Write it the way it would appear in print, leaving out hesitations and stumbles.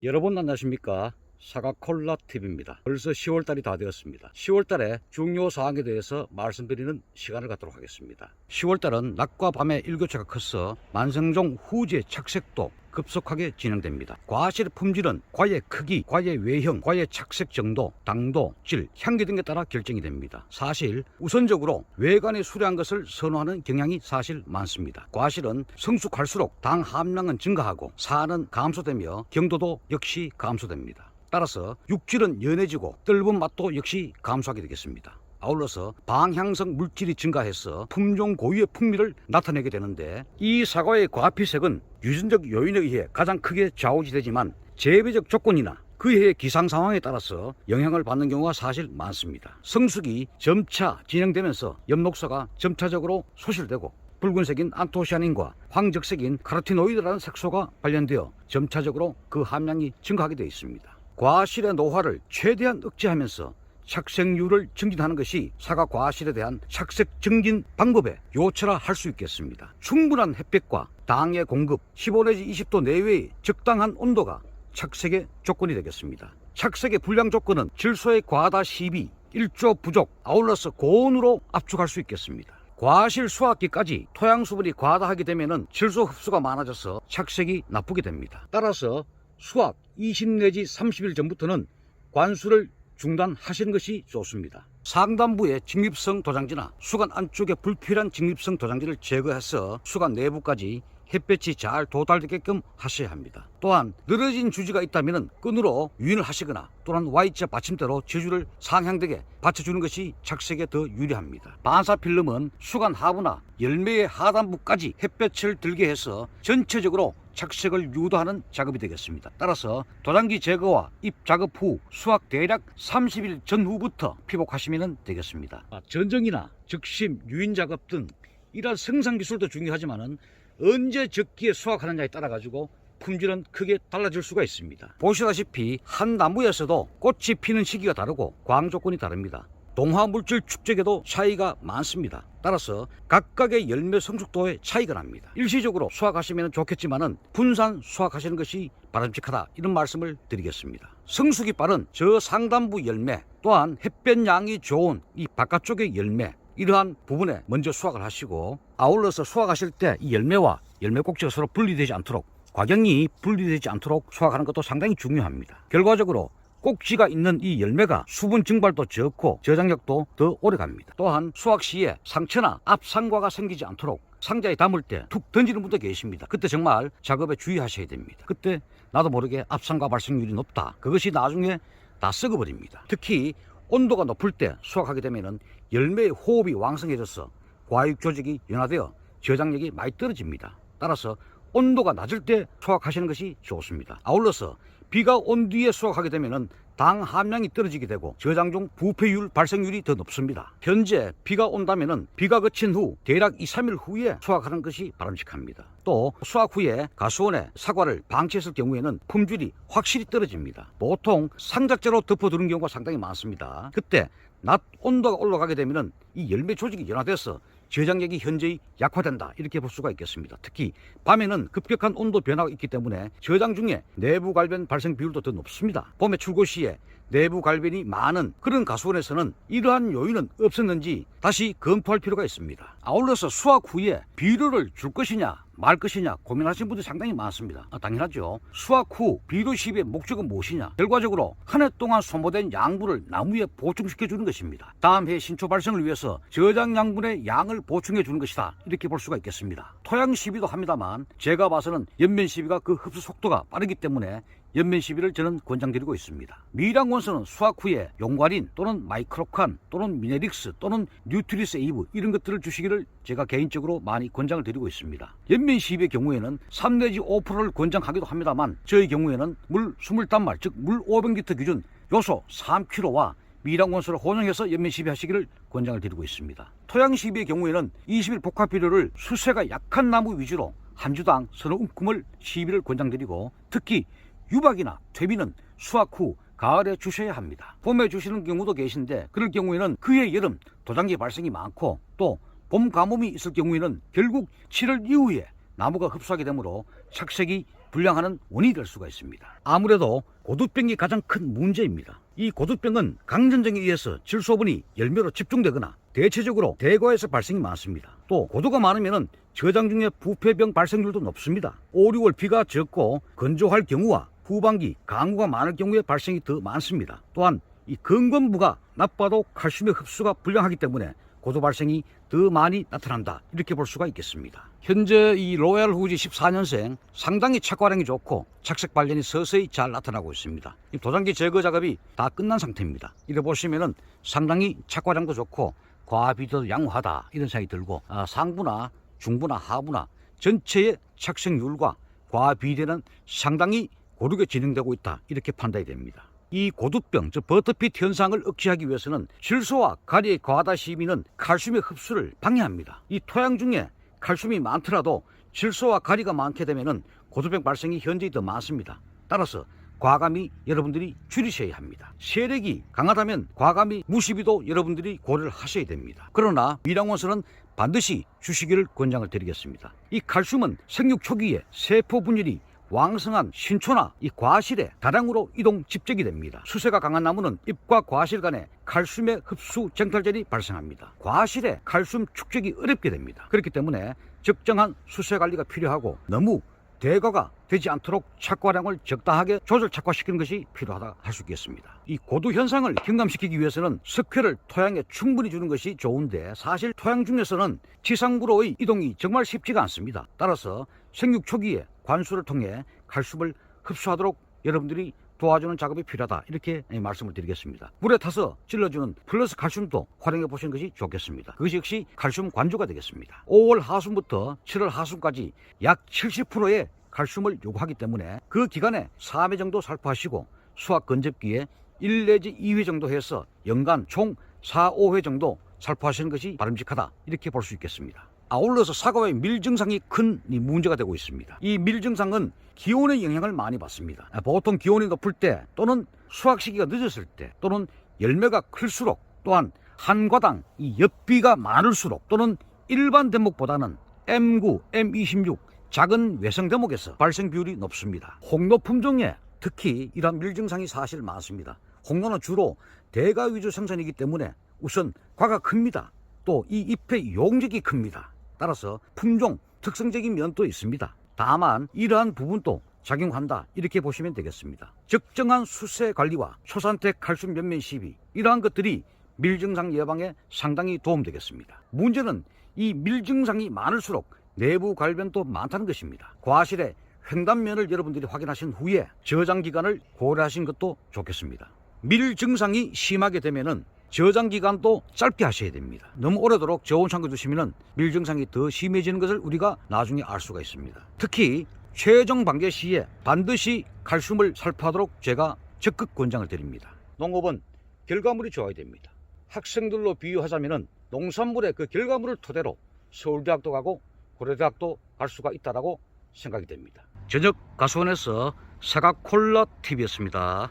여러분 안녕하십니까? 사과콜라TV입니다. 벌써 10월달이 다 되었습니다. 10월달에 중요 사항에 대해서 말씀드리는 시간을 갖도록 하겠습니다. 10월달은 낮과 밤의 일교차가 커서 만성종 후지의 착색도 급속하게 진행됩니다. 과실의 품질은 과의 크기, 과의 외형, 과의 착색 정도, 당도, 질, 향기 등에 따라 결정이 됩니다. 사실 우선적으로 외관이 수려한 것을 선호하는 경향이 사실 많습니다. 과실은 성숙할수록 당 함량은 증가하고 산은 감소되며 경도도 역시 감소됩니다. 따라서 육질은 연해지고 떫은 맛도 역시 감소하게 되겠습니다. 아울러서 방향성 물질이 증가해서 품종 고유의 풍미를 나타내게 되는데, 이 사과의 과피색은 유전적 요인에 의해 가장 크게 좌우지되지만 재배적 조건이나 그 해의 기상 상황에 따라서 영향을 받는 경우가 사실 많습니다. 성숙이 점차 진행되면서 엽록소가 점차적으로 소실되고 붉은색인 안토시아닌과 황적색인 카로티노이드라는 색소가 발견되어 점차적으로 그 함량이 증가하게 되어 있습니다. 과실의 노화를 최대한 억제하면서 착색률을 증진하는 것이 사과 과실에 대한 착색 증진 방법의 요처라 할 수 있겠습니다. 충분한 햇빛과 당의 공급, 15 내지 20도 내외의 적당한 온도가 착색의 조건이 되겠습니다. 착색의 불량 조건은 질소의 과다 시비, 일조 부족, 아울러서 고온으로 압축할 수 있겠습니다. 과실 수확기까지 토양 수분이 과다하게 되면 질소 흡수가 많아져서 착색이 나쁘게 됩니다. 따라서 수확 20 내지 30일 전부터는 관수를 중단하시는 것이 좋습니다. 상단부의 직립성 도장지나 수간 안쪽에 불필요한 직립성 도장지를 제거해서 수간 내부까지 햇볕이 잘 도달되게끔 하셔야 합니다. 또한 늘어진 주지가 있다면 끈으로 유인을 하시거나 또는 Y자 받침대로 지주를 상향되게 받쳐주는 것이 착색에 더 유리합니다. 반사 필름은 수간 하부나 열매의 하단부까지 햇볕을 들게 해서 전체적으로 착색을 유도하는 작업이 되겠습니다. 따라서 도장지 제거와 잎 작업 후 수확 대략 30일 전후부터 피복하시면 되겠습니다. 전정이나 적심, 유인 작업 등 이러한 생산 기술도 중요하지만 언제 적기에 수확하느냐에 따라 가지고 품질은 크게 달라질 수가 있습니다. 보시다시피 한 나무에서도 꽃이 피는 시기가 다르고 광 조건이 다릅니다. 동화 물질 축적에도 차이가 많습니다. 따라서 각각의 열매 성숙도에 차이가 납니다. 일시적으로 수확하시면 좋겠지만은 분산 수확하시는 것이 바람직하다, 이런 말씀을 드리겠습니다. 성숙이 빠른 저 상단부 열매, 또한 햇볕 양이 좋은 이 바깥쪽의 열매, 이러한 부분에 먼저 수확을 하시고, 아울러서 수확하실 때 이 열매와 열매 꼭지가 서로 분리되지 않도록, 과경이 분리되지 않도록 수확하는 것도 상당히 중요합니다. 결과적으로 꼭지가 있는 이 열매가 수분 증발도 적고 저장력도 더 오래 갑니다. 또한 수확 시에 상처나 앞상과가 생기지 않도록 상자에 담을 때 툭 던지는 분도 계십니다. 그때 정말 작업에 주의하셔야 됩니다. 그때 나도 모르게 앞상과 발생률이 높다, 그것이 나중에 다 썩어버립니다. 특히 온도가 높을 때 수확하게 되면 열매의 호흡이 왕성해져서 과육 조직이 연화되어 저장력이 많이 떨어집니다. 따라서 온도가 낮을 때 수확하시는 것이 좋습니다. 아울러서 비가 온 뒤에 수확하게 되면 당 함량이 떨어지게 되고 저장 중 부패율 발생률이 더 높습니다. 현재 비가 온다면 비가 그친 후 대략 2, 3일 후에 수확하는 것이 바람직합니다. 또 수확 후에 가수원에 사과를 방치했을 경우에는 품질이 확실히 떨어집니다. 보통 상자째로 덮어두는 경우가 상당히 많습니다. 그때 낮 온도가 올라가게 되면 이 열매 조직이 연화돼서 저장력이 현저히 약화된다, 이렇게 볼 수가 있겠습니다. 특히 밤에는 급격한 온도 변화가 있기 때문에 저장 중에 내부 갈변 발생 비율도 더 높습니다. 봄에 출고 시에 내부 갈변이 많은 그런 가수원에서는 이러한 요인은 없었는지 다시 검토할 필요가 있습니다. 아울러서 수확 후에 비료를 줄 것이냐 말 것이냐 고민하시는 분들이 상당히 많습니다. 당연하죠. 수확 후 비료 시비의 목적은 무엇이냐? 결과적으로 한 해 동안 소모된 양분을 나무에 보충시켜 주는 것입니다. 다음 해 신초 발생을 위해서 저장 양분의 양을 보충해 주는 것이다, 이렇게 볼 수가 있겠습니다. 토양 시비도 합니다만 제가 봐서는 연면 시비가 그 흡수 속도가 빠르기 때문에 연면 시비를 저는 권장드리고 있습니다. 미량 원소는 수확 후에 용과린 또는 마이크로칸 또는 미네릭스 또는 뉴트리스 에이브, 이런 것들을 주시기를 제가 개인적으로 많이 권장을 드리고 있습니다. 연면 시비의 경우에는 3 내지 5%를 권장하기도 합니다만 저의 경우에는 물 20단말, 즉 물 500리터 기준 요소 3kg와 미량 원소를 혼용해서 연면 시비 하시기를 권장을 드리고 있습니다. 토양 시비의 경우에는 20일 복합 비료를 수세가 약한 나무 위주로 한 주당 서너 움큼을 시비를 권장드리고, 특히 유박이나 퇴비는 수확 후 가을에 주셔야 합니다. 봄에 주시는 경우도 계신데 그럴 경우에는 그해 여름 도장지 발생이 많고 또 봄 가뭄이 있을 경우에는 결국 7월 이후에 나무가 흡수하게 되므로 착색이 불량하는 원인이 될 수가 있습니다. 아무래도 고두병이 가장 큰 문제입니다. 이 고두병은 강전쟁에 의해서 질소분이 열매로 집중되거나 대체적으로 대과에서 발생이 많습니다. 또 고두가 많으면 저장 중에 부패병 발생률도 높습니다. 5, 6월 비가 적고 건조할 경우와 후반기 강우가 많을 경우에 발생이 더 많습니다. 또한 이 건건부가 나빠도 칼슘의 흡수가 불량하기 때문에 고두 발생이 더 많이 나타난다, 이렇게 볼 수가 있겠습니다. 현재 이 로얄 후지 14년생 상당히 착과량이 좋고 착색 발련이 서서히 잘 나타나고 있습니다. 이 도장기 제거 작업이 다 끝난 상태입니다. 이래 보시면은 상당히 착과량도 좋고 과비도 양호하다, 이런 생각이 들고 상부나 중부나 하부나 전체의 착색률과 과비대는 상당히 고르게 진행되고 있다, 이렇게 판단이 됩니다. 이 고두병, 즉 버터핏 현상을 억제하기 위해서는 질소와 가리의 과다 시비는 칼슘의 흡수를 방해합니다. 이 토양 중에 칼슘이 많더라도 질소와 가리가 많게 되면 고두병 발생이 현저히 더 많습니다. 따라서 과감히 여러분들이 줄이셔야 합니다. 세력이 강하다면 과감히 무시비도 여러분들이 고려를 하셔야 됩니다. 그러나 미량원소는 반드시 주시기를 권장을 드리겠습니다. 이 칼슘은 생육 초기에 세포 분열이 왕성한 신초나 이 과실에 다량으로 이동 집적이 됩니다. 수세가 강한 나무는 잎과 과실 간에 칼슘의 흡수 쟁탈전이 발생합니다. 과실에 칼슘 축적이 어렵게 됩니다. 그렇기 때문에 적정한 수세 관리가 필요하고 너무 대과가 되지 않도록 착과량을 적당하게 조절 착과시키는 것이 필요하다 할 수 있겠습니다. 이 고두 현상을 경감시키기 위해서는 석회를 토양에 충분히 주는 것이 좋은데 사실 토양 중에서는 지상부로의 이동이 정말 쉽지가 않습니다. 따라서 생육 초기에 관수를 통해 칼슘을 흡수하도록 여러분들이 도와주는 작업이 필요하다, 이렇게 말씀을 드리겠습니다. 물에 타서 찔러주는 플러스 칼슘도 활용해 보시는 것이 좋겠습니다. 그것이 역시 칼슘 관주가 되겠습니다. 5월 하순부터 7월 하순까지 약 70%의 칼슘을 요구하기 때문에 그 기간에 3회 정도 살포하시고 수확 건접기에 1 내지 2회 정도 해서 연간 총 4, 5회 정도 살포하시는 것이 바람직하다, 이렇게 볼 수 있겠습니다. 아울러서 사과의 밀 증상이 큰 문제가 되고 있습니다. 이 밀 증상은 기온의 영향을 많이 받습니다. 보통 기온이 높을 때 또는 수확 시기가 늦었을 때 또는 열매가 클수록 또한 한 과당 이 엽비가 많을수록 또는 일반 대목보다는 M9, M26 작은 외성 대목에서 발생 비율이 높습니다. 홍로 품종에 특히 이러한 밀 증상이 사실 많습니다. 홍로는 주로 대가 위주 생산이기 때문에 우선 과가 큽니다. 또 이 잎의 용적이 큽니다. 따라서 품종 특성적인 면도 있습니다. 다만 이러한 부분도 작용한다, 이렇게 보시면 되겠습니다. 적정한 수세 관리와 초산택 칼슘 연면 시비, 이러한 것들이 밀 증상 예방에 상당히 도움되겠습니다. 문제는 이 밀 증상이 많을수록 내부 갈변도 많다는 것입니다. 과실의 횡단면을 여러분들이 확인하신 후에 저장 기간을 고려하신 것도 좋겠습니다. 밀 증상이 심하게 되면은 저장 기간도 짧게 하셔야 됩니다. 너무 오래도록 저온 창고에 두시면 밀 증상이 더 심해지는 것을 우리가 나중에 알 수가 있습니다. 특히 최종 방제 시에 반드시 칼슘을 살포하도록 제가 적극 권장을 드립니다. 농업은 결과물이 좋아야 됩니다. 학생들로 비유하자면 농산물의 그 결과물을 토대로 서울대학도 가고 고려대학도 갈 수가 있다고 생각이 됩니다. 저녁 가수원에서 사과콜라 TV였습니다.